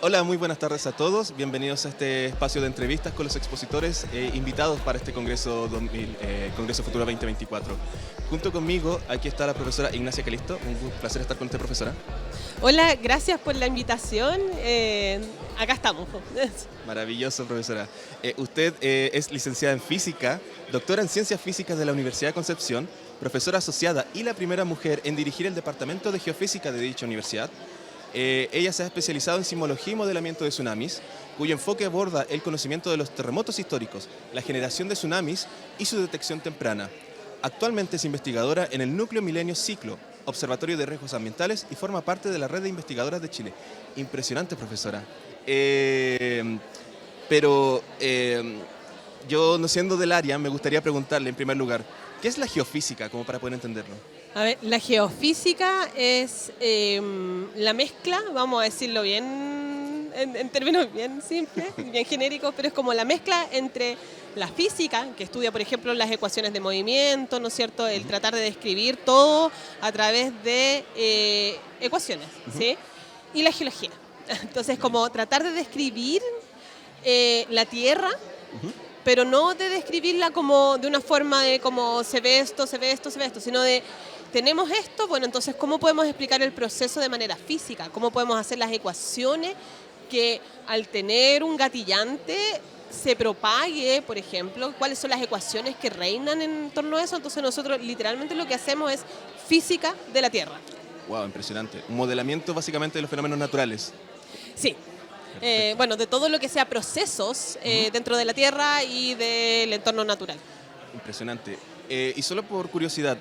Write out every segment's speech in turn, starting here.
Hola, muy buenas tardes a todos. Bienvenidos a este espacio de entrevistas con los expositores invitados para este Congreso Futuro 2024. Junto conmigo, aquí está la profesora Ignacia Calisto. Un placer estar con usted, profesora. Hola, gracias por la invitación. Acá estamos. Maravilloso, profesora. Usted es licenciada en Física, doctora en Ciencias Físicas de la Universidad de Concepción, profesora asociada y la primera mujer en dirigir el Departamento de Geofísica de dicha universidad. Ella se ha especializado en sismología y modelamiento de tsunamis, cuyo enfoque aborda el conocimiento de los terremotos históricos, la generación de tsunamis y su detección temprana. Actualmente es investigadora en el Núcleo Milenio Ciclo, Observatorio de Riesgos Ambientales, y forma parte de la Red de Investigadoras de Chile. Impresionante, profesora. Yo, no siendo del área, me gustaría preguntarle en primer lugar, ¿qué es la geofísica, como para poder entenderlo? A ver, la geofísica es la mezcla, vamos a decirlo bien, en términos bien simples, bien genéricos, pero es como la mezcla entre la física, que estudia, por ejemplo, las ecuaciones de movimiento, ¿no es cierto?, el tratar de describir todo a través de ecuaciones, ¿sí? Y la geología. Entonces, como tratar de describir la Tierra, pero no de describirla como de una forma de como se ve esto, se ve esto, se ve esto, sino de tenemos esto, bueno, entonces ¿cómo podemos explicar el proceso de manera física? ¿Cómo podemos hacer las ecuaciones que al tener un gatillante se propague, por ejemplo? ¿Cuáles son las ecuaciones que reinan en torno a eso? Entonces nosotros literalmente lo que hacemos es física de la Tierra. Wow, impresionante. Un modelamiento básicamente de los fenómenos naturales. Sí. Bueno, de todo lo que sea procesos dentro de la Tierra y del entorno natural. Impresionante. Y solo por curiosidad,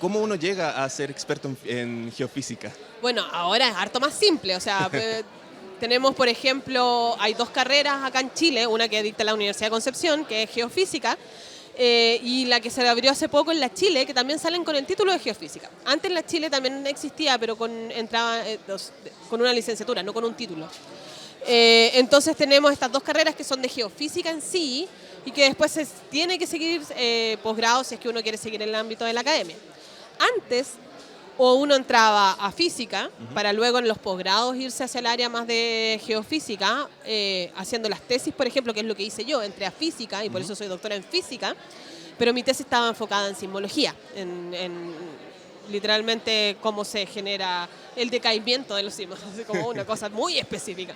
¿cómo uno llega a ser experto en geofísica? Bueno, ahora es harto más simple, o sea, tenemos, por ejemplo, hay dos carreras acá en Chile, una que dicta la Universidad de Concepción, que es geofísica, y la que se abrió hace poco en la Chile, que también salen con el título de geofísica. Antes en la Chile también existía, pero entraba con una licenciatura, no con un título. Entonces tenemos estas dos carreras que son de geofísica en sí y que después se tiene que seguir posgrado si es que uno quiere seguir en el ámbito de la academia. Antes, o uno entraba a física para luego en los posgrados irse hacia el área más de geofísica, haciendo las tesis, por ejemplo, que es lo que hice yo, entré a física y por eso soy doctora en física, pero mi tesis estaba enfocada en sismología, en literalmente cómo se genera el decaimiento de los sismos, como una cosa muy específica.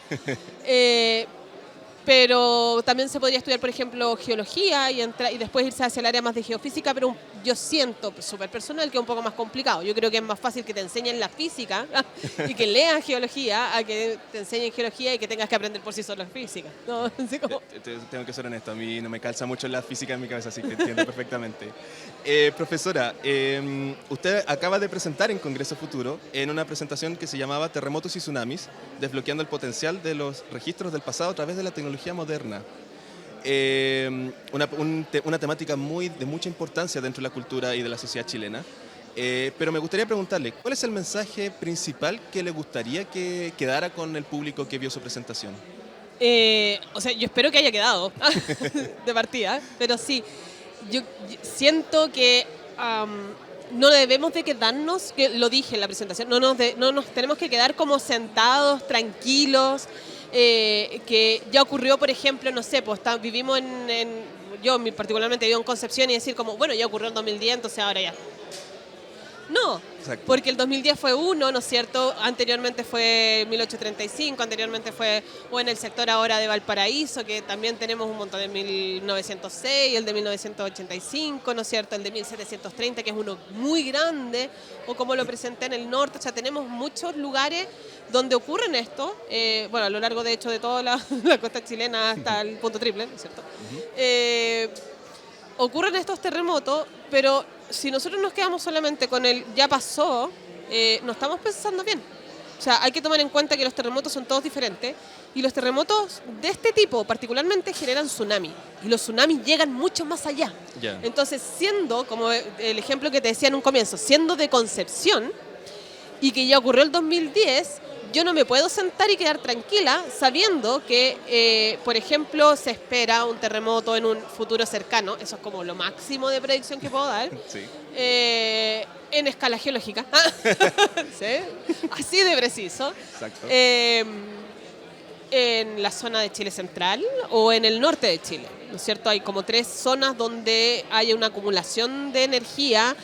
Pero también se podría estudiar, por ejemplo, geología y después irse hacia el área más de geofísica, pero yo siento, súper personal, que es un poco más complicado. Yo creo que es más fácil que te enseñen la física y que leas geología a que te enseñen geología y que tengas que aprender por sí solo física, ¿no? Así como... Tengo que ser honesto, a mí no me calza mucho la física en mi cabeza, así que entiendo perfectamente. Profesora, usted acaba de presentar en Congreso Futuro en una presentación que se llamaba Terremotos y Tsunamis, desbloqueando el potencial de los registros del pasado a través de la tecnología moderna. Una temática de mucha importancia dentro de la cultura y de la sociedad chilena. Pero me gustaría preguntarle, ¿cuál es el mensaje principal que le gustaría que quedara con el público que vio su presentación? O sea, yo espero que haya quedado de partida, pero sí, yo siento que no debemos de quedarnos, que lo dije en la presentación, no nos tenemos que quedar como sentados, tranquilos, que ya ocurrió, por ejemplo, no sé, pues vivimos yo particularmente vivo en Concepción y decir como, bueno, ya ocurrió en 2010, entonces ahora ya. No, exacto. Porque el 2010 fue uno, ¿no es cierto? Anteriormente fue 1835, anteriormente fue o en el sector ahora de Valparaíso, que también tenemos un montón de 1906, el de 1985, ¿no es cierto? El de 1730, que es uno muy grande, o como lo presenté en el norte, o sea, tenemos muchos lugares donde ocurren esto, bueno, a lo largo de hecho de toda la costa chilena hasta el punto triple, ¿no es cierto? Ocurren estos terremotos, pero si nosotros nos quedamos solamente con el ya pasó, no estamos pensando bien. O sea, hay que tomar en cuenta que los terremotos son todos diferentes y los terremotos de este tipo particularmente generan tsunami y los tsunamis llegan mucho más allá. Yeah. Entonces, siendo, como el ejemplo que te decía en un comienzo, siendo de Concepción y que ya ocurrió el 2010, yo no me puedo sentar y quedar tranquila sabiendo que, por ejemplo, se espera un terremoto en un futuro cercano, eso es como lo máximo de predicción que puedo dar, sí. En escala geológica, ¿sí? Así de preciso. Exacto. en la zona de Chile central o en el norte de Chile, ¿no es cierto? Hay como 3 zonas donde hay una acumulación de energía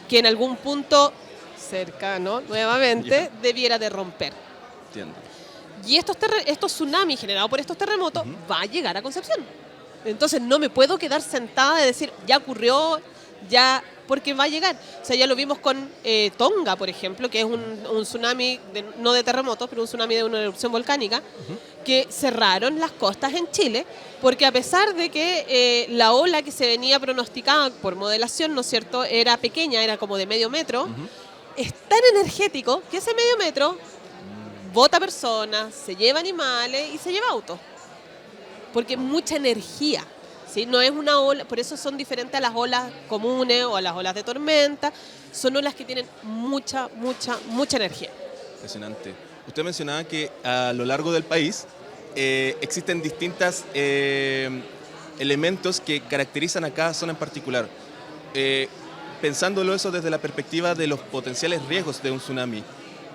que en algún punto cercano, nuevamente, debiera de romper. Entiendo. Y estos tsunamis generados por estos terremotos va a llegar a Concepción. Entonces no me puedo quedar sentada y decir, ya ocurrió, ya, porque va a llegar. O sea, ya lo vimos con Tonga, por ejemplo, que es un tsunami, no de terremotos, pero un tsunami de una erupción volcánica, que cerraron las costas en Chile, porque a pesar de que la ola que se venía pronosticada por modelación, ¿no es cierto?, era pequeña, era como de medio metro, es tan energético que ese medio metro bota personas, se lleva animales y se lleva autos. Porque es mucha energía, ¿sí? No es una ola, por eso son diferentes a las olas comunes o a las olas de tormenta, son olas que tienen mucha energía. Impresionante. Usted mencionaba que a lo largo del país existen distintos elementos que caracterizan a cada zona en particular. Pensándolo eso desde la perspectiva de los potenciales riesgos de un tsunami,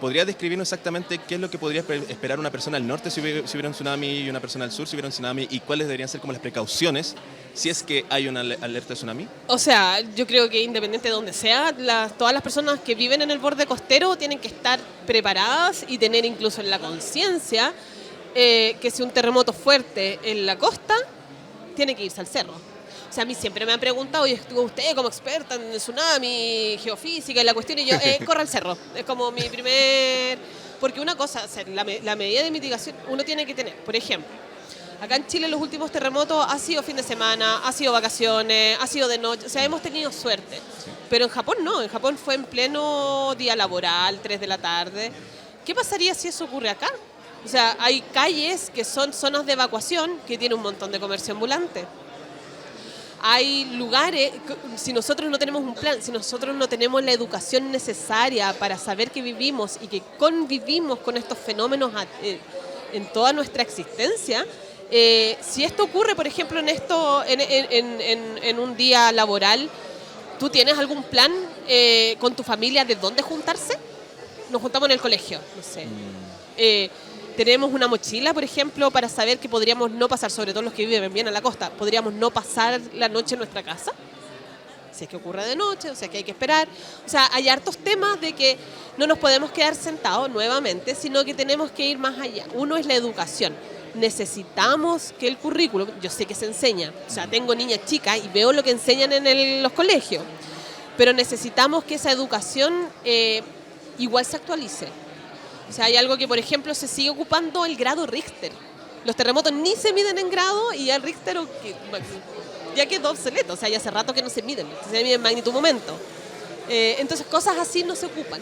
¿podría describirnos exactamente qué es lo que podría esperar una persona al norte si hubiera un tsunami y una persona al sur si hubiera un tsunami y cuáles deberían ser como las precauciones si es que hay una alerta de tsunami? O sea, yo creo que independiente de donde sea, todas las personas que viven en el borde costero tienen que estar preparadas y tener incluso en la conciencia que si un terremoto fuerte en la costa, tiene que irse al cerro. O sea, a mí siempre me han preguntado, oye, usted como experta en tsunami, geofísica y la cuestión, y yo, corra al cerro. Es como mi primer... Porque una cosa, o sea, la medida de mitigación uno tiene que tener. Por ejemplo, acá en Chile los últimos terremotos ha sido fin de semana, ha sido vacaciones, ha sido de noche, o sea, hemos tenido suerte. Sí. Pero en Japón no, en Japón fue en pleno día laboral, 3 de la tarde. ¿Qué pasaría si eso ocurre acá? O sea, hay calles que son zonas de evacuación que tienen un montón de comercio ambulante. Hay lugares, si nosotros no tenemos un plan, si nosotros no tenemos la educación necesaria para saber que vivimos y que convivimos con estos fenómenos en toda nuestra existencia, si esto ocurre, por ejemplo, en un día laboral, ¿tú tienes algún plan con tu familia de dónde juntarse? Nos juntamos en el colegio, no sé. Tenemos una mochila, por ejemplo, para saber que podríamos no pasar, sobre todo los que viven bien a la costa, podríamos no pasar la noche en nuestra casa, si es que ocurre de noche, o sea que hay que esperar. O sea, hay hartos temas de que no nos podemos quedar sentados nuevamente, sino que tenemos que ir más allá. Uno es la educación. Necesitamos que el currículum, yo sé que se enseña, o sea, tengo niñas chicas y veo lo que enseñan en los colegios, pero necesitamos que esa educación igual se actualice. O sea, hay algo que, por ejemplo, se sigue ocupando el grado Richter. Los terremotos ni se miden en grado y el Richter ya quedó obsoleto. O sea, ya hace rato que no se miden en magnitud momento. Entonces, cosas así no se ocupan.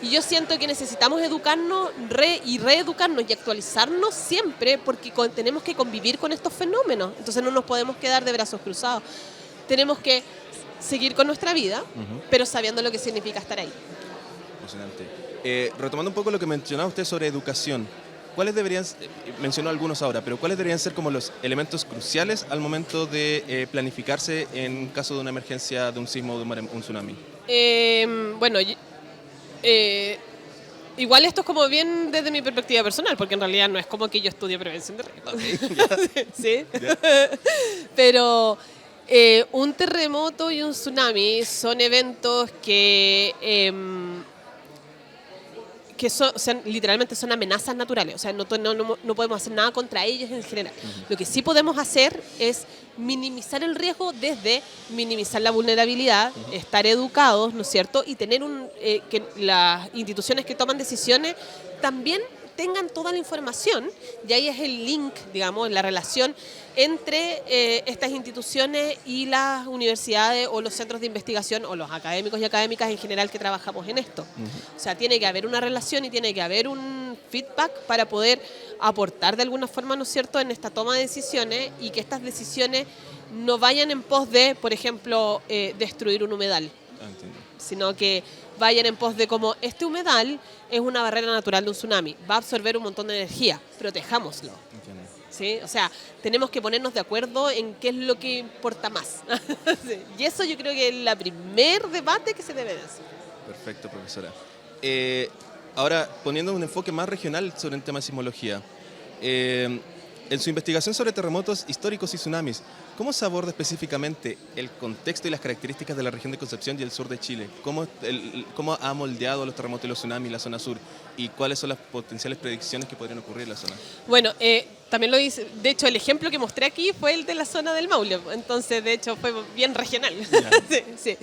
Y yo siento que necesitamos educarnos y reeducarnos y actualizarnos siempre porque tenemos que convivir con estos fenómenos. Entonces, no nos podemos quedar de brazos cruzados. Tenemos que seguir con nuestra vida, pero sabiendo lo que significa estar ahí. Impresionante. Retomando un poco lo que mencionaba usted sobre educación, ¿cuáles deberían, mencionó algunos ahora, pero cuáles deberían ser como los elementos cruciales al momento de planificarse en caso de una emergencia, de un sismo o de un tsunami? Bueno, igual esto es como bien desde mi perspectiva personal, porque en realidad no es como que yo estudie prevención de riesgos. Okay, ¿sí? Pero un terremoto y un tsunami son eventos que literalmente son amenazas naturales, o sea, no podemos hacer nada contra ellos en general. Lo que sí podemos hacer es minimizar el riesgo desde minimizar la vulnerabilidad, estar educados, ¿no es cierto? Y tener que las instituciones que toman decisiones también tengan toda la información, y ahí es el link, digamos, la relación entre estas instituciones y las universidades o los centros de investigación o los académicos y académicas en general que trabajamos en esto. O sea, tiene que haber una relación y tiene que haber un feedback para poder aportar de alguna forma, ¿no es cierto?, en esta toma de decisiones y que estas decisiones no vayan en pos de, por ejemplo, destruir un humedal, sino que vayan en pos de como este humedal es una barrera natural de un tsunami, va a absorber un montón de energía, protejámoslo. ¿Sí? O sea, tenemos que ponernos de acuerdo en qué es lo que importa más. Sí. Y eso yo creo que es el primer debate que se debe de hacer. Perfecto, profesora. Ahora, poniendo un enfoque más regional sobre el tema de sismología, En su investigación sobre terremotos históricos y tsunamis, ¿cómo se aborda específicamente el contexto y las características de la región de Concepción y el sur de Chile? ¿Cómo ha moldeado los terremotos y los tsunamis en la zona sur? ¿Y cuáles son las potenciales predicciones que podrían ocurrir en la zona? Bueno, también lo hice, de hecho el ejemplo que mostré aquí fue el de la zona del Maule, entonces de hecho fue bien regional. Sí, sí.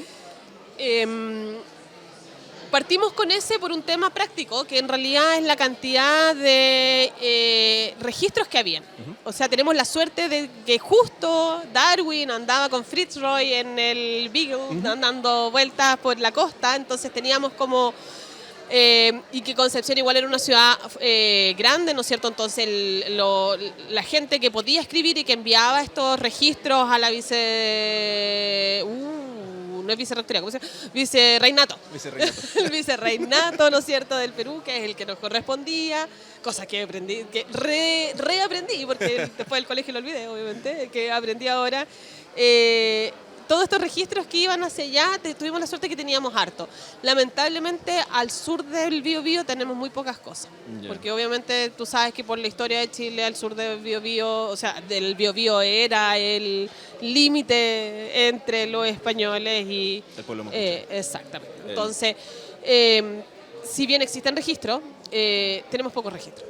Partimos con ese por un tema práctico, que en realidad es la cantidad de registros que habían. O sea, tenemos la suerte de que justo Darwin andaba con Fitzroy en el Beagle, dando vueltas por la costa, entonces teníamos como... y que Concepción igual era una ciudad grande, ¿no es cierto? Entonces la gente que podía escribir y que enviaba estos registros a la no es vicerrectoría, ¿cómo se llama? Vicerreinato. El vicerreinato, ¿no es cierto?, del Perú, que es el que nos correspondía, cosa que aprendí, que reaprendí, porque después del colegio lo olvidé, obviamente, que aprendí ahora. Todos estos registros que iban hacia allá, tuvimos la suerte que teníamos harto. Lamentablemente, al sur del Biobío tenemos muy pocas cosas. Porque obviamente tú sabes que por la historia de Chile, al sur del Biobío, o sea, del Biobío era el límite entre los españoles y... El pueblo mapuche. Exactamente. Entonces, si bien existen registros, tenemos pocos registros.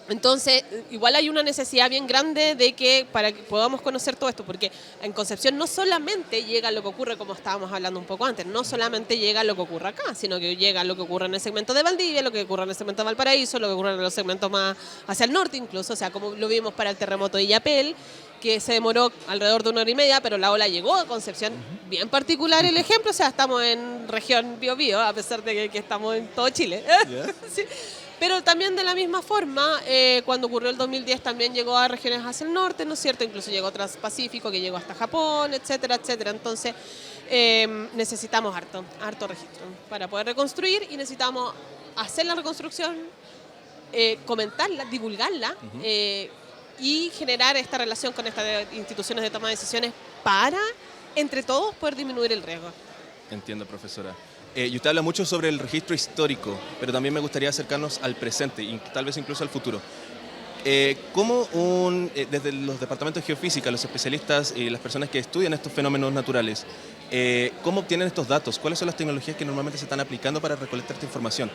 Entonces, igual hay una necesidad bien grande de que para que podamos conocer todo esto, porque en Concepción no solamente llega lo que ocurre, como estábamos hablando un poco antes, no solamente llega lo que ocurre acá, sino que llega lo que ocurre en el segmento de Valdivia, lo que ocurre en el segmento de Valparaíso, lo que ocurre en los segmentos más hacia el norte incluso, o sea, como lo vimos para el terremoto de Illapel, que se demoró alrededor de 1 hora y media, pero la ola llegó a Concepción, bien particular el ejemplo, o sea, estamos en región Biobío, a pesar de que estamos en todo Chile. Yeah. Sí. Pero también de la misma forma, cuando ocurrió el 2010 también llegó a regiones hacia el norte, ¿no es cierto? Incluso llegó a Transpacífico, que llegó hasta Japón, etcétera, etcétera. Entonces, necesitamos harto registro para poder reconstruir y necesitamos hacer la reconstrucción, comentarla, divulgarla y generar esta relación con estas instituciones de toma de decisiones para, entre todos, poder disminuir el riesgo. Entiendo, profesora. Y usted habla mucho sobre el registro histórico, pero también me gustaría acercarnos al presente y tal vez incluso al futuro. ¿Cómo desde los departamentos de geofísica, los especialistas y las personas que estudian estos fenómenos naturales, cómo obtienen estos datos? ¿Cuáles son las tecnologías que normalmente se están aplicando para recolectar esta información?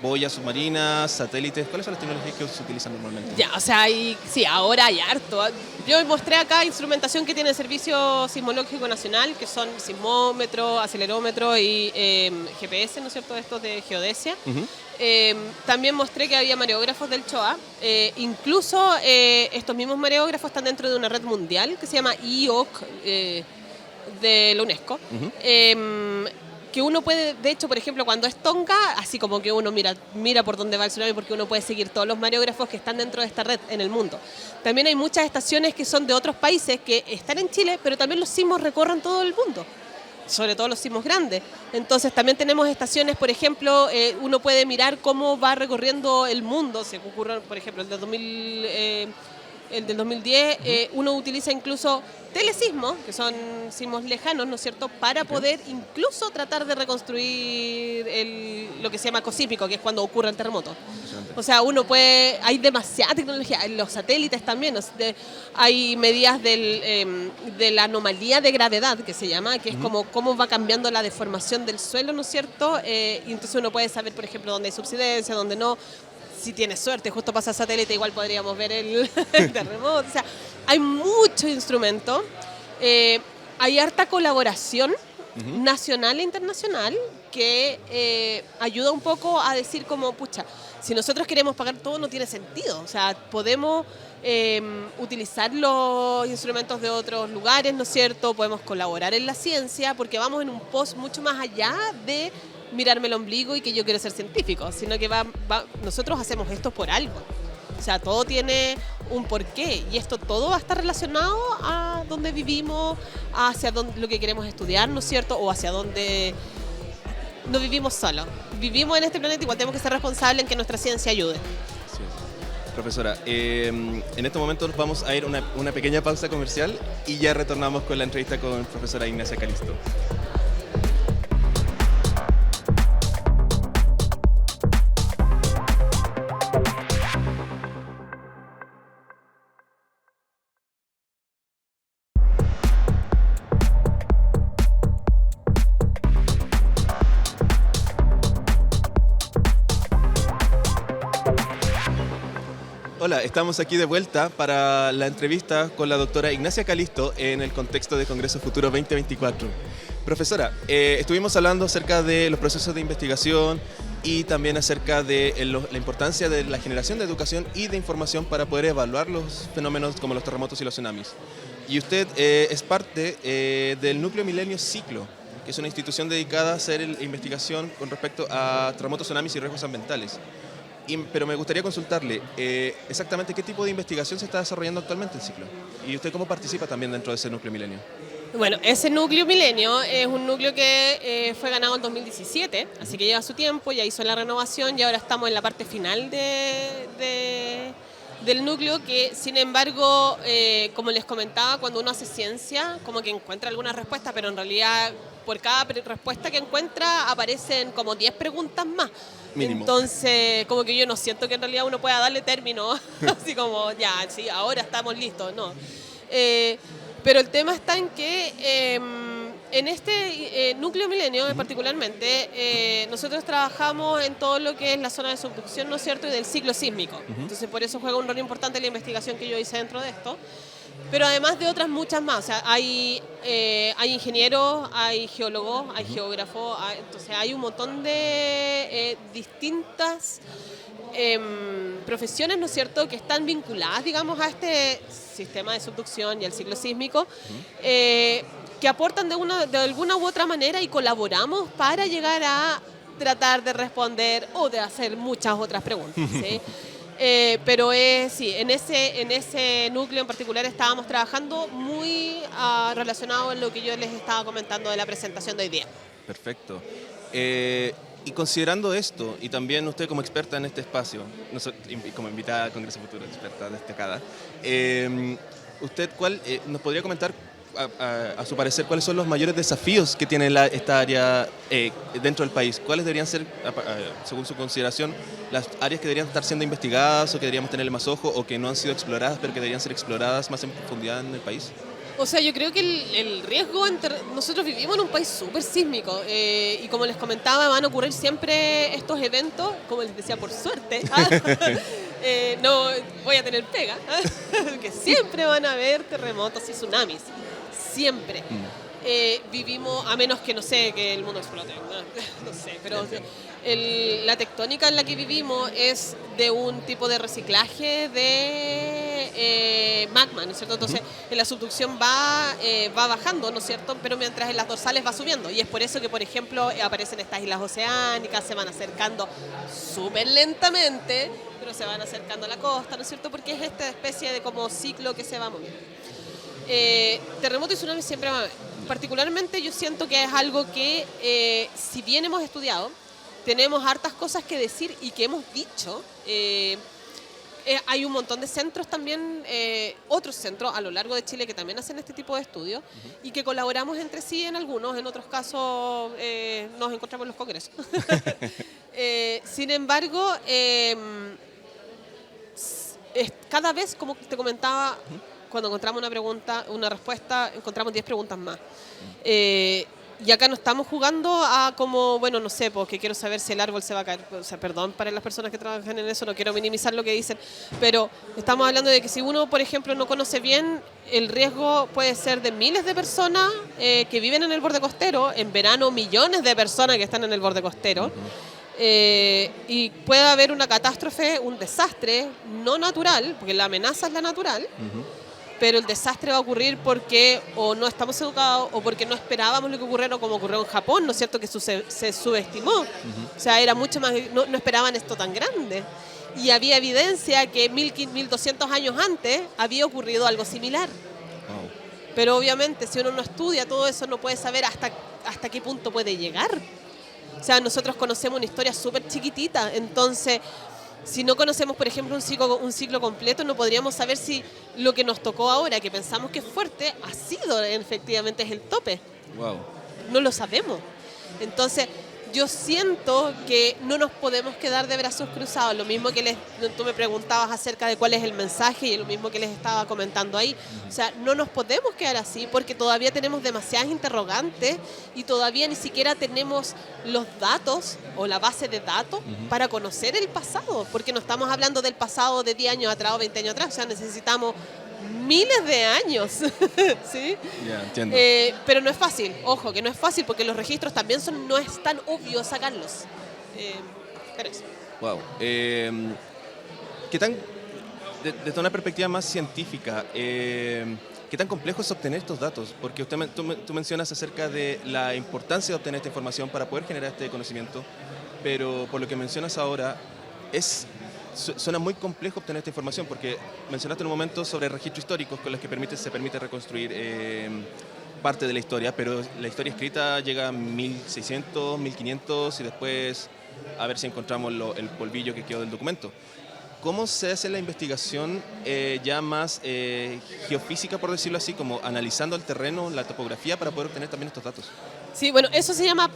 Boyas submarinas, satélites, ¿cuáles son las tecnologías que se utilizan normalmente? Ya, o sea, sí, ahora hay harto. Yo mostré acá instrumentación que tiene el Servicio Sismológico Nacional, que son sismómetro, acelerómetro y GPS, ¿no es cierto?, estos de geodesia. También mostré que había mareógrafos del CHOA. Incluso estos mismos mareógrafos están dentro de una red mundial que se llama IOC de la UNESCO. Que uno puede, de hecho, por ejemplo, cuando es Tonga, así como que uno mira por dónde va el tsunami, porque uno puede seguir todos los mareógrafos que están dentro de esta red en el mundo. También hay muchas estaciones que son de otros países que están en Chile, pero también los sismos recorren todo el mundo, sobre todo los sismos grandes. Entonces también tenemos estaciones, por ejemplo, uno puede mirar cómo va recorriendo el mundo. Se ocurre, por ejemplo, el del 2010, uno utiliza incluso telesismos, que son sismos lejanos, ¿no es cierto?, para poder incluso tratar de reconstruir lo que se llama ecosísmico, que es cuando ocurre el terremoto. O sea, hay demasiada tecnología, en los satélites también, hay medidas de la anomalía de gravedad, que se llama, que es como cómo va cambiando la deformación del suelo, ¿no es cierto? Y entonces uno puede saber, por ejemplo, dónde hay subsidencia, dónde no. Si tienes suerte, justo pasa el satélite, igual podríamos ver el terremoto. O sea, hay mucho instrumento, hay harta colaboración nacional e internacional que ayuda un poco a decir como, pucha, si nosotros queremos pagar todo no tiene sentido. O sea, podemos utilizar los instrumentos de otros lugares, ¿no es cierto? Podemos colaborar en la ciencia porque vamos en un post mucho más allá de mirarme el ombligo y que yo quiero ser científico, sino que nosotros hacemos esto por algo. O sea, todo tiene un porqué y esto todo va a estar relacionado a dónde vivimos, hacia lo que queremos estudiar, ¿no es cierto? O hacia dónde no vivimos solos. Vivimos en este planeta, igual tenemos que ser responsables en que nuestra ciencia ayude. Sí. Profesora, en este momento vamos a ir a una pequeña pausa comercial y ya retornamos con la entrevista con profesora Ignacia Calisto. Hola, estamos aquí de vuelta para la entrevista con la doctora Ignacia Calisto en el contexto de Congreso Futuro 2024. Profesora, estuvimos hablando acerca de los procesos de investigación y también acerca de la importancia de la generación de educación y de información para poder evaluar los fenómenos como los terremotos y los tsunamis. Y usted es parte del Núcleo Milenio Ciclo, que es una institución dedicada a hacer investigación con respecto a terremotos, tsunamis y riesgos ambientales. Pero me gustaría consultarle exactamente qué tipo de investigación se está desarrollando actualmente en Ciclo. ¿Y usted cómo participa también dentro de ese Núcleo Milenio? Bueno, ese núcleo Milenio es un núcleo que fue ganado en 2017, así que lleva su tiempo, ya hizo la renovación y ahora estamos en la parte final del núcleo que, sin embargo, como les comentaba, cuando uno hace ciencia, como que encuentra algunas respuestas, pero en realidad por cada respuesta que encuentra aparecen como 10 preguntas más. Mínimo. Entonces, como que yo no siento que en realidad uno pueda darle término, así como, ya, sí, ahora estamos listos, no. Pero el tema está en que en este núcleo milenio particularmente, nosotros trabajamos en todo lo que es la zona de subducción, ¿no es cierto?, y del ciclo sísmico. Entonces, por eso juega un rol importante la investigación que yo hice dentro de esto. Pero además de otras muchas más, o sea, hay ingenieros, hay geólogos, hay geógrafos, entonces hay un montón de distintas profesiones, ¿no es cierto?, que están vinculadas, digamos, a este sistema de subducción y al ciclo sísmico, que aportan de alguna u otra manera y colaboramos para llegar a tratar de responder o de hacer muchas otras preguntas, ¿sí? Pero sí, en ese núcleo en particular estábamos trabajando muy relacionado en lo que yo les estaba comentando de la presentación de hoy día. Perfecto. Y considerando esto, y también usted como experta en este espacio, como invitada al Congreso Futuro, experta destacada, ¿usted nos podría comentar, a su parecer, cuáles son los mayores desafíos que tiene esta área dentro del país? ¿Cuáles deberían ser, según su consideración, las áreas que deberían estar siendo investigadas o que deberíamos tenerle más ojo o que no han sido exploradas pero que deberían ser exploradas más en profundidad en el país? O sea, yo creo que el riesgo, nosotros vivimos en un país súper sísmico y como les comentaba, van a ocurrir siempre estos eventos, como les decía, por suerte, no voy a tener pega, que siempre van a haber terremotos y tsunamis, siempre. Vivimos, a menos que, no sé, que el mundo explote, no sé, pero la tectónica en la que vivimos es de un tipo de reciclaje de magma, ¿no es cierto? Entonces, en la subducción va bajando, ¿no es cierto? Pero mientras en las dorsales va subiendo. Y es por eso que, por ejemplo, aparecen estas islas oceánicas, se van acercando súper lentamente, pero se van acercando a la costa, ¿no es cierto? Porque es esta especie de como ciclo que se va moviendo. Terremoto y tsunami siempre van a haber. Particularmente yo siento que es algo que, si bien hemos estudiado, tenemos hartas cosas que decir y que hemos dicho. Hay un montón de centros también, otros centros a lo largo de Chile que también hacen este tipo de estudios y que colaboramos entre sí en algunos, en otros casos nos encontramos en los congresos. Sin embargo, cada vez, como te comentaba, cuando encontramos una respuesta, encontramos 10 preguntas más. Y acá no estamos jugando a como, bueno, no sé, porque quiero saber si el árbol se va a caer. O sea, perdón para las personas que trabajan en eso, no quiero minimizar lo que dicen, pero estamos hablando de que si uno, por ejemplo, no conoce bien, el riesgo puede ser de miles de personas que viven en el borde costero, en verano millones de personas que están en el borde costero, y puede haber una catástrofe, un desastre no natural, porque la amenaza es la natural, pero el desastre va a ocurrir porque o no estamos educados o porque no esperábamos lo que ocurriera, como ocurrió en Japón, ¿no es cierto?, que se subestimó. O sea, era mucho más, no esperaban esto tan grande. Y había evidencia que 1200 años antes había ocurrido algo similar. Wow. Pero obviamente, si uno no estudia todo eso, no puede saber hasta qué punto puede llegar. O sea, nosotros conocemos una historia súper chiquitita, entonces si no conocemos, por ejemplo, un ciclo completo, no podríamos saber si lo que nos tocó ahora, que pensamos que es fuerte, efectivamente es el tope. Wow. No lo sabemos. Entonces, yo siento que no nos podemos quedar de brazos cruzados. Lo mismo que tú me preguntabas acerca de cuál es el mensaje y lo mismo que les estaba comentando ahí. O sea, no nos podemos quedar así porque todavía tenemos demasiadas interrogantes y todavía ni siquiera tenemos los datos o la base de datos para conocer el pasado. Porque no estamos hablando del pasado de 10 años atrás o 20 años atrás. O sea, necesitamos miles de años, ¿sí? Ya, entiendo. Pero no es fácil, ojo, que no es fácil porque los registros también no es tan obvio sacarlos. Pero eso. Wow. ¿Qué tan, desde una perspectiva más científica, qué tan complejo es obtener estos datos? Porque tú mencionas acerca de la importancia de obtener esta información para poder generar este conocimiento, pero por lo que mencionas ahora, suena muy complejo obtener esta información, porque mencionaste en un momento sobre registros históricos con los que se permite reconstruir parte de la historia, pero la historia escrita llega a 1600, 1500 y después a ver si encontramos el polvillo que quedó del documento. ¿Cómo se hace la investigación ya más geofísica, por decirlo así, como analizando el terreno, la topografía, para poder obtener también estos datos? Sí, bueno, eso se llama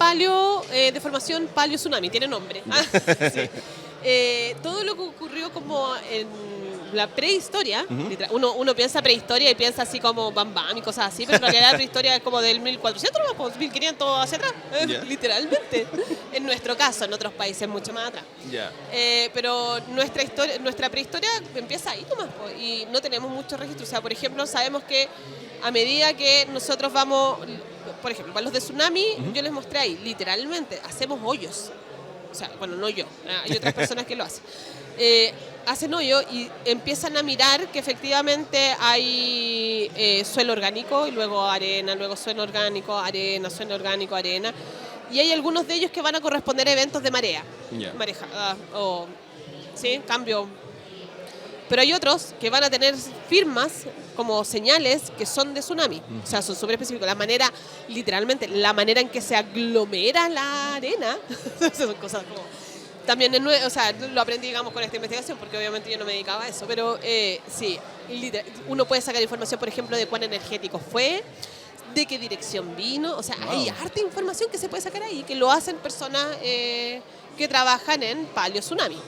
deformación paleo tsunami, tiene nombre. Sí. Todo lo que ocurrió como en la prehistoria, uno piensa prehistoria y piensa así como Bam Bam y cosas así, pero en realidad la prehistoria es como del 1400, ¿no? 1500 hacia atrás, literalmente. En nuestro caso, en otros países mucho más atrás. Pero nuestra prehistoria empieza ahí nomás, y no tenemos muchos registros. O sea, por ejemplo, sabemos que a medida que nosotros vamos, por ejemplo, para los de tsunami, yo les mostré ahí, literalmente, hacemos hoyos. O sea, bueno, no yo, hay otras personas que lo hacen. Hacen hoyo y empiezan a mirar que efectivamente hay suelo orgánico y luego arena, luego suelo orgánico, arena, suelo orgánico, arena. Y hay algunos de ellos que van a corresponder a eventos de marea, marejada o cambio. Pero hay otros que van a tener firmas como señales que son de tsunami. O sea, son súper específicos. Literalmente, la manera en que se aglomera la arena, son cosas como... También o sea, lo aprendí, digamos, con esta investigación, porque obviamente yo no me dedicaba a eso. Pero sí, uno puede sacar información, por ejemplo, de cuán energético fue, de qué dirección vino. O sea, hay harta información que se puede sacar ahí, que lo hacen personas que trabajan en paleo tsunami.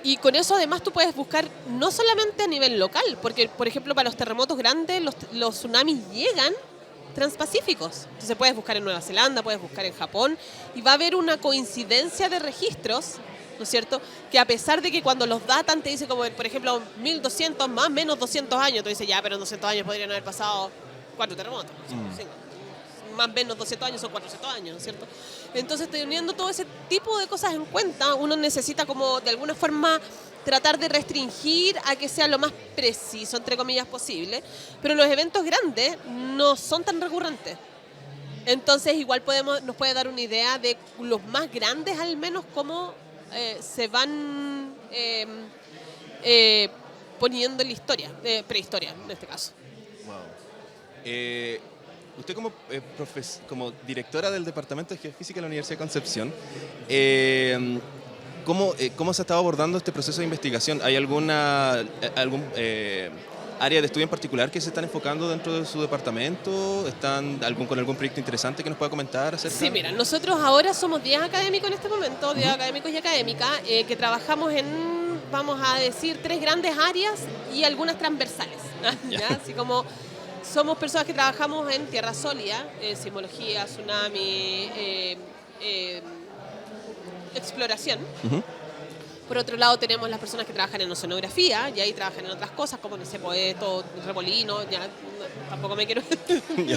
Y con eso además tú puedes buscar no solamente a nivel local, porque por ejemplo para los terremotos grandes los tsunamis llegan transpacíficos. Entonces puedes buscar en Nueva Zelanda, puedes buscar en Japón y va a haber una coincidencia de registros, ¿no es cierto? Que a pesar de que cuando los datan te dice como por ejemplo 1200 más menos 200 años, tú dices ya, pero en 200 años podrían haber pasado 4 terremotos, 5. Más menos 200 años son 400 años, ¿no es cierto? Entonces, teniendo todo ese tipo de cosas en cuenta, uno necesita como de alguna forma tratar de restringir a que sea lo más preciso, entre comillas, posible, pero los eventos grandes no son tan recurrentes. Entonces, igual nos puede dar una idea de los más grandes, al menos, cómo se van poniendo en la historia, prehistoria, en este caso. Wow. Usted como directora del Departamento de Geofísica de la Universidad de Concepción, ¿cómo se ha estado abordando este proceso de investigación? ¿Hay algún área de estudio en particular que se están enfocando dentro de su departamento? ¿Están con algún proyecto interesante que nos pueda comentar acerca? Sí, mira, nosotros ahora somos 10 académicos en este momento, 10 académicos y académicas, que trabajamos en, vamos a decir, 3 grandes áreas y algunas transversales. ¿Ya? Así como... Somos personas que trabajamos en tierra sólida, sismología, tsunami, exploración. Por otro lado tenemos las personas que trabajan en oceanografía y ahí trabajan en otras cosas como, no sé, poeto, remolino, ya tampoco me quiero...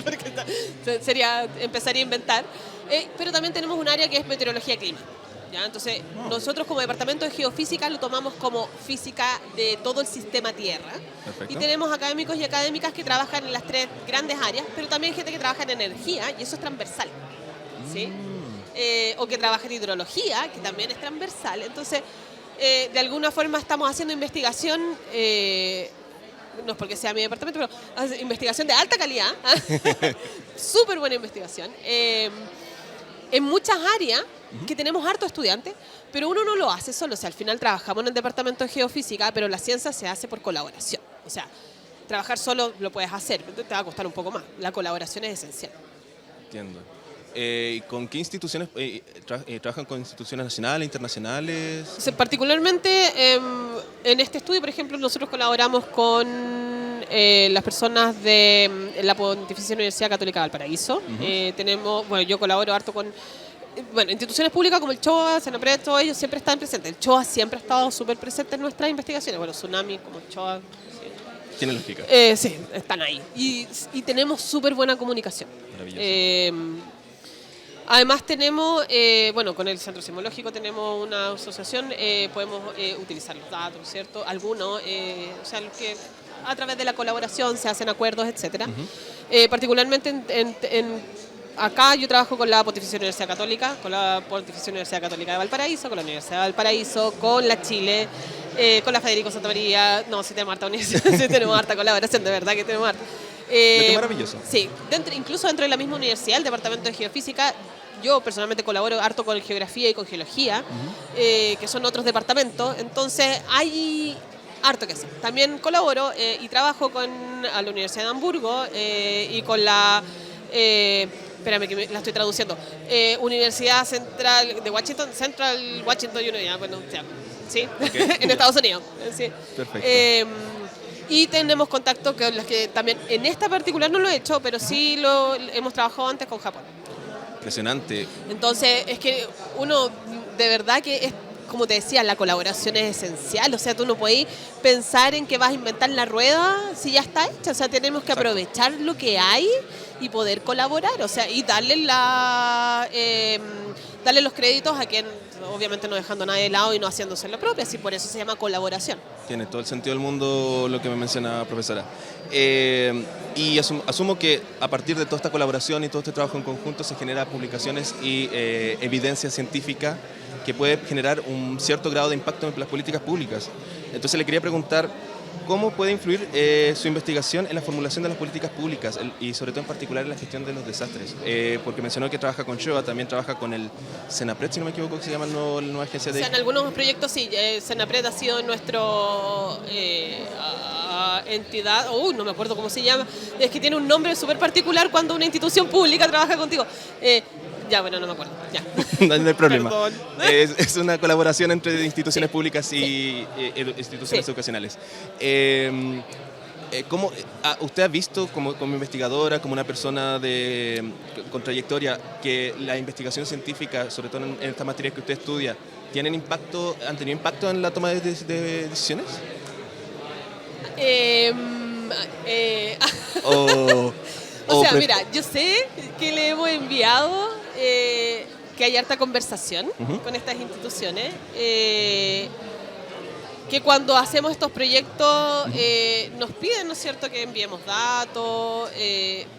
porque empezaría a inventar. Pero también tenemos un área que es meteorología y clima. ¿Ya? Entonces, nosotros como departamento de geofísica lo tomamos como física de todo el sistema Tierra. Perfecto. Y tenemos académicos y académicas que trabajan en las 3 grandes áreas, pero también gente que trabaja en energía, y eso es transversal. ¿Sí? O que trabaja en hidrología, que también es transversal. Entonces, de alguna forma estamos haciendo investigación, no es porque sea mi departamento, pero investigación de alta calidad, súper buena investigación, en muchas áreas que tenemos hartos estudiantes, pero uno no lo hace solo. O sea, al final trabajamos en el departamento de geofísica, pero la ciencia se hace por colaboración. O sea, trabajar solo lo puedes hacer, pero te va a costar un poco más. La colaboración es esencial. Entiendo. ¿Con qué instituciones trabajan con instituciones nacionales, internacionales? O sea, particularmente en este estudio, por ejemplo, nosotros colaboramos con las personas de la Pontificia Universidad Católica de Valparaíso. Bueno, yo colaboro harto con instituciones públicas como el CHOA, Senapred, todos ellos siempre están presentes. El CHOA siempre ha estado súper presente en nuestras investigaciones. Bueno, Tsunami como el CHOA. Tiene lógica. Sí, están ahí. Y tenemos súper buena comunicación. Maravilloso. Además tenemos, con el Centro Sismológico tenemos una asociación, podemos utilizar los datos, ¿cierto? Algunos, los que a través de la colaboración se hacen acuerdos, etcétera. Particularmente acá yo trabajo con la Pontificia Universidad Católica, con la Pontificia Universidad Católica de Valparaíso, con la Universidad de Valparaíso, con la Chile, con la Federico Santa María. No, sí tenemos harta universidad, sí tenemos harta colaboración, de verdad que tenemos harta. Qué maravilloso. Sí, incluso dentro de la misma universidad, el Departamento de Geofísica, yo personalmente colaboro harto con Geografía y con Geología, que son otros departamentos, entonces hay harto que hacer. También colaboro y trabajo a la Universidad de Hamburgo y con la... espérame que la estoy traduciendo. Universidad Central de Washington, Central Washington University, ¿sí? Okay. En Estados Unidos. Sí. Perfecto. Y tenemos contacto con los que también, en esta particular no lo he hecho, pero sí hemos trabajado antes con Japón. Impresionante. Entonces, es que uno, de verdad que es, como te decía, la colaboración es esencial. O sea, tú no podés pensar en que vas a inventar la rueda si ya está hecha. O sea, tenemos que aprovechar lo que hay y poder colaborar. O sea, y darle los créditos a quien, obviamente no dejando a nadie de lado y no haciéndose la propia. Así por eso se llama colaboración. Tiene todo el sentido del mundo lo que me menciona, profesora. Y asumo que a partir de toda esta colaboración y todo este trabajo en conjunto se genera publicaciones y evidencia científica que puede generar un cierto grado de impacto en las políticas públicas. Entonces le quería preguntar, ¿cómo puede influir su investigación en la formulación de las políticas públicas y sobre todo en particular en la gestión de los desastres? Porque mencionó que trabaja con SHOA, también trabaja con el Senapred, si no me equivoco, que se llama la nueva agencia de... O sea, en algunos proyectos sí, Senapred ha sido nuestro entidad, no me acuerdo cómo se llama, es que tiene un nombre súper particular cuando una institución pública trabaja contigo. No me acuerdo. Ya. No hay problema. Es una colaboración entre instituciones públicas y instituciones educacionales. ¿Usted ha visto como investigadora, como una persona con trayectoria, que la investigación científica, sobre todo en estas materias que usted estudia, han tenido impacto en la toma de decisiones? Mira, yo sé que le hemos enviado que hay harta conversación con estas instituciones, que cuando hacemos estos proyectos nos piden, ¿no es cierto?, que enviemos datos,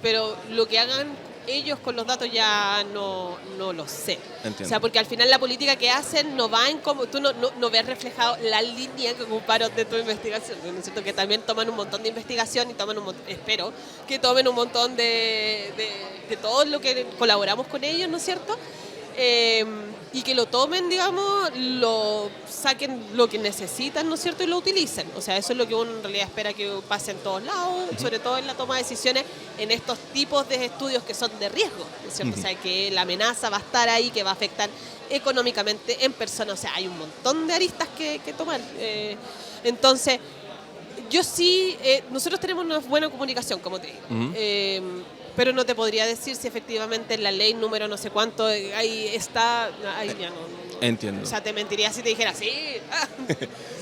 pero lo que hagan ellos con los datos ya no lo sé. Entiendo. O sea, porque al final la política que hacen no va en cómo, tú no ves reflejado la línea que ocuparon de tu investigación, ¿no es cierto? Que también toman un montón de investigación y espero que tomen un montón de todo lo que colaboramos con ellos, ¿no es cierto? Y que lo tomen, digamos, lo saquen lo que necesitan, ¿no es cierto? Y lo utilicen. O sea, eso es lo que uno en realidad espera que pase en todos lados, sobre todo en la toma de decisiones en estos tipos de estudios que son de riesgo, ¿no es cierto? O sea, que la amenaza va a estar ahí, que va a afectar económicamente en personas. O sea, hay un montón de aristas que tomar. Entonces, yo sí, nosotros tenemos una buena comunicación, como te digo. Pero no te podría decir si efectivamente en la ley número no sé cuánto ahí está, ahí ya no. Entiendo. O sea, te mentiría si te dijera sí.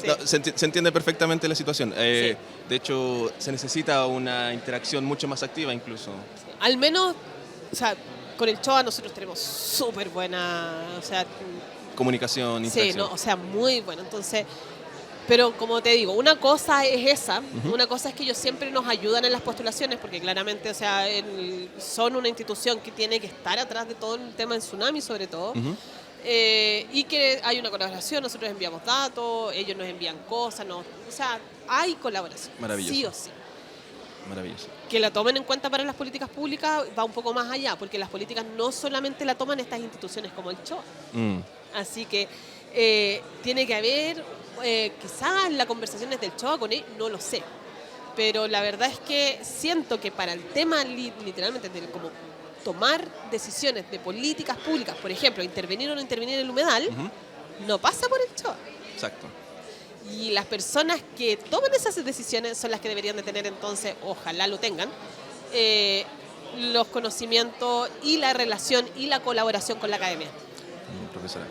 Sí. No, se entiende perfectamente la situación. Sí. De hecho, se necesita una interacción mucho más activa incluso. Sí. Al menos, o sea, con el CHOA nosotros tenemos súper buena, o sea... comunicación, interacción. Sí, no, o sea, muy buena. Entonces... Pero como te digo, una cosa es esa, una cosa es que ellos siempre nos ayudan en las postulaciones, porque claramente, o sea, son una institución que tiene que estar atrás de todo el tema del tsunami, sobre todo, y que hay una colaboración, nosotros enviamos datos, ellos nos envían cosas, o sea, hay colaboración, maravilloso. Sí o sí. Maravilloso. Que la tomen en cuenta para las políticas públicas va un poco más allá, porque las políticas no solamente la toman estas instituciones como el CHOA. Así que tiene que haber... quizás las conversaciones del CHOA con él, no lo sé, pero la verdad es que siento que para el tema literalmente como tomar decisiones de políticas públicas, por ejemplo, intervenir o no intervenir en el humedal, no pasa por el CHOA. Exacto. Y las personas que toman esas decisiones son las que deberían de tener entonces, ojalá lo tengan, los conocimientos y la relación y la colaboración con la academia. Profesora,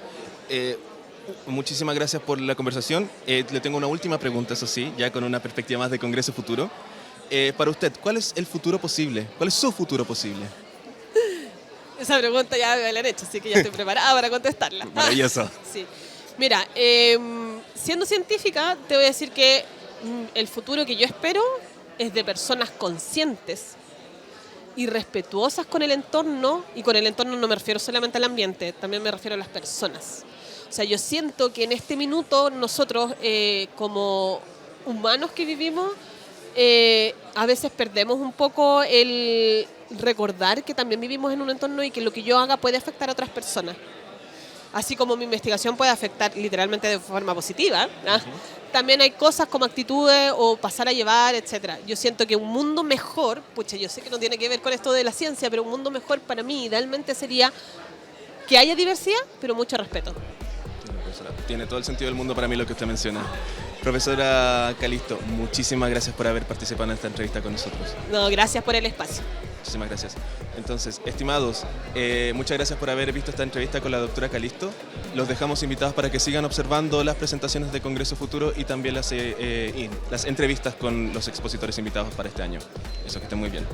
muchísimas gracias por la conversación. Le tengo una última pregunta, eso sí, ya con una perspectiva más de Congreso Futuro. Para usted, ¿cuál es el futuro posible? ¿Cuál es su futuro posible? Esa pregunta ya me la han hecho, así que ya estoy preparada para contestarla. Maravilloso. Sí. Mira, siendo científica, te voy a decir que el futuro que yo espero es de personas conscientes y respetuosas con el entorno, y con el entorno no me refiero solamente al ambiente, también me refiero a las personas. O sea, yo siento que en este minuto nosotros, como humanos que vivimos, a veces perdemos un poco el recordar que también vivimos en un entorno y que lo que yo haga puede afectar a otras personas. Así como mi investigación puede afectar literalmente de forma positiva, ¿no? También hay cosas como actitudes o pasar a llevar, etcétera. Yo siento que un mundo mejor, pucha, yo sé que no tiene que ver con esto de la ciencia, pero un mundo mejor para mí idealmente sería que haya diversidad, pero mucho respeto. Tiene todo el sentido del mundo para mí lo que usted menciona. Profesora Calisto, muchísimas gracias por haber participado en esta entrevista con nosotros. No, gracias por el espacio. Muchísimas gracias. Entonces, estimados, muchas gracias por haber visto esta entrevista con la doctora Calisto. Los dejamos invitados para que sigan observando las presentaciones de Congreso Futuro y también las entrevistas con los expositores invitados para este año. Eso, que estén muy bien.